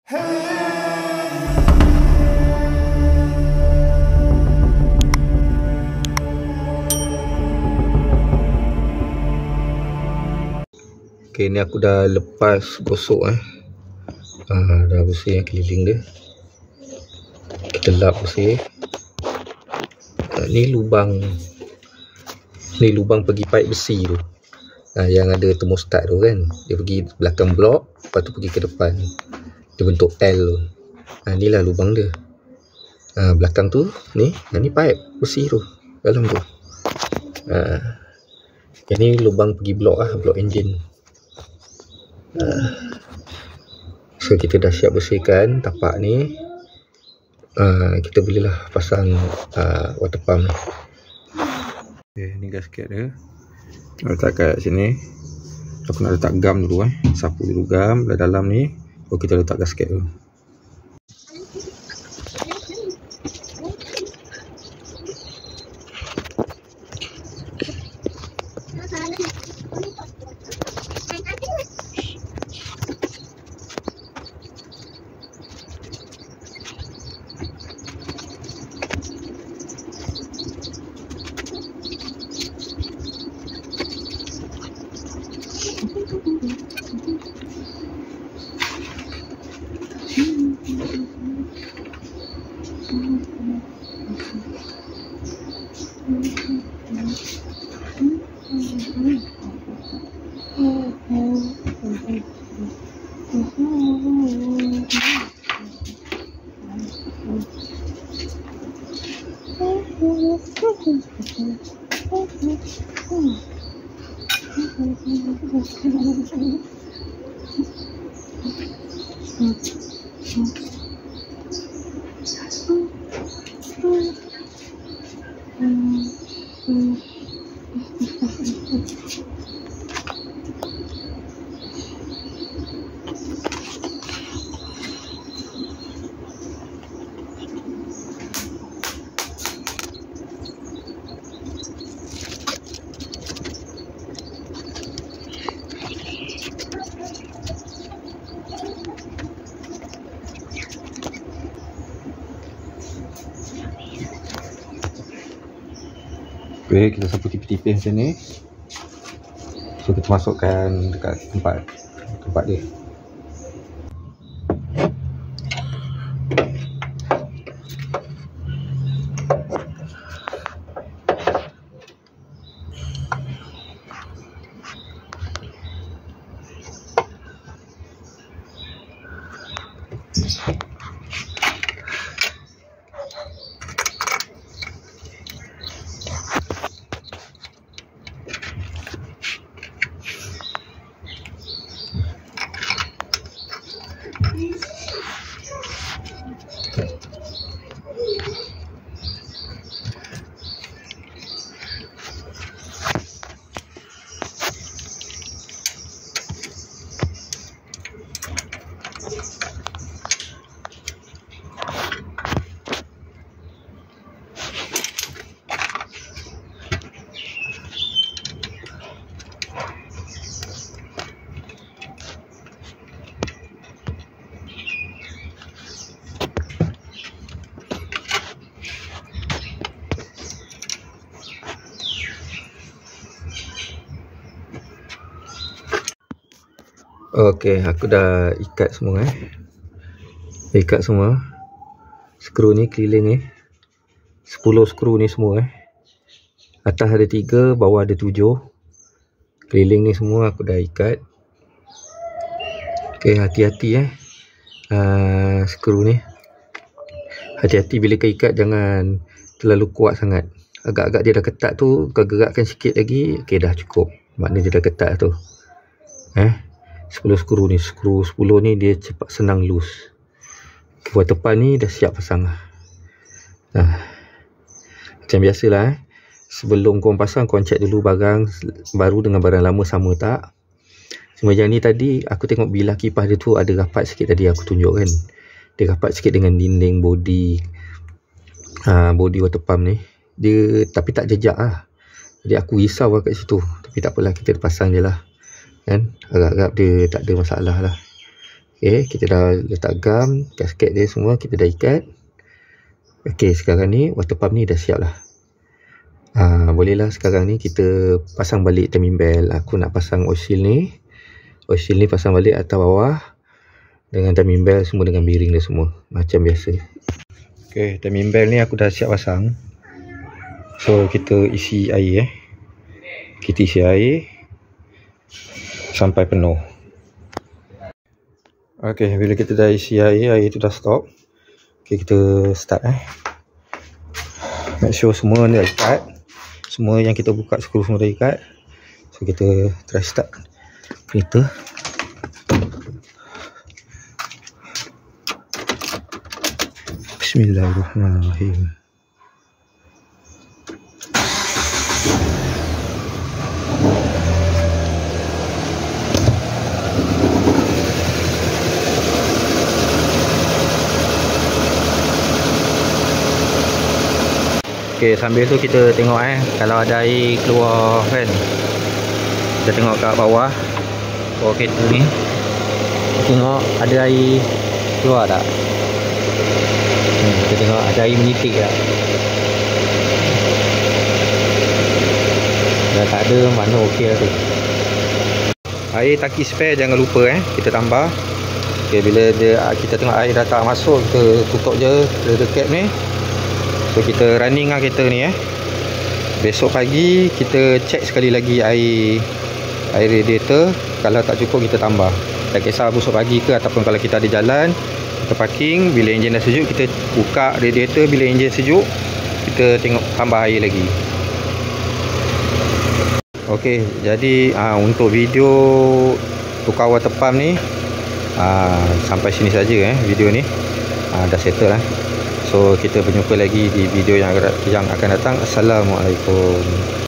Okay, ni aku dah lepas gosok dah bersih keliling dia. Kita lap bersih. Ni lubang pergi pipe besi tu. Yang ada termostat tu kan. Dia pergi belakang blok, lepas tu pergi ke depan. Dia bentuk L tu. Inilah lubang dia. Belakang tu ni pipe besi tu dalam tu. Ini lubang pergi blok blok enjin. So kita dah siap bersihkan tapak ni. Kita bolehlah pasang water pump ni. Okay, ni gasket dia. Letak kat sini. Aku nak letak gam dulu sapu dulu gam dalam ni. Baru kita letak gasket dulu. Okay, kita sapu tipis-tipis macam ni. So kita masukkan dekat tempat dia. Okey, aku dah ikat semua Ikat semua. Skru ni keliling ni. 10 skru ni semua Atas ada 3, bawah ada 7. Keliling ni semua aku dah ikat. Okey, hati-hati skru ni. Hati-hati bila kau ikat, jangan terlalu kuat sangat. Agak-agak dia dah ketat tu, kau gerakkan sikit lagi. Okey, dah cukup. Maknanya dia dah ketat tu. 10 skru ni, skru 10 ni dia cepat senang loose. Buat depan ni dah siap pasang macam biasalah sebelum korang pasang, korang check dulu barang baru dengan barang lama sama tak. Semua yang ni tadi aku tengok bilah kipas dia tu ada rapat sikit, tadi aku tunjuk kan. Dia rapat sikit dengan dinding body water pump ni. Dia tapi tak jejak Jadi aku risau kat situ. Tapi tak apalah, kita pasang je lah kan. Agak-agak dia tak ada masalah lah. Okey, kita dah letak gam, gasket dia semua kita dah ikat. Okey, sekarang ni water pump ni dah siap lah. Bolehlah sekarang ni kita pasang balik timing belt. Aku nak pasang oil seal ni. Oil seal ni pasang balik atas bawah dengan timing belt semua dengan bearing dia semua macam biasa. Okey, timing belt ni aku dah siap pasang. So kita isi air Kita isi air sampai penuh. Okey, bila kita dah isi air tu dah stop. Okey, kita start Make sure semua dah ikat. Semua yang kita buka skru semua dah ikat. So kita try start kereta. Bismillahirrahmanirrahim. Okey, sambil tu kita tengok kalau ada air keluar kan. Kita tengok kat bawah kereta ni. Tengok ada air keluar tak? Kita tengok ada air menitik tak? Dah tak ada, mana okey lah tu. Air tangki spare jangan lupa kita tambah. Okey, bila kita tengok air dah tak masuk, kita tutup je radiator cap ni. So kita running lah kereta ni Besok pagi kita check sekali lagi air radiator. Kalau tak cukup kita tambah. Tak kisah besok pagi ke ataupun kalau kita ada jalan, kita parking, bila enjin dah sejuk kita buka radiator, bila enjin sejuk kita tengok tambah air lagi. Okey, jadi untuk video tukar water pump ni sampai sini saja video ni. Dah settle So kita berjumpa lagi di video yang akan datang. Assalamualaikum.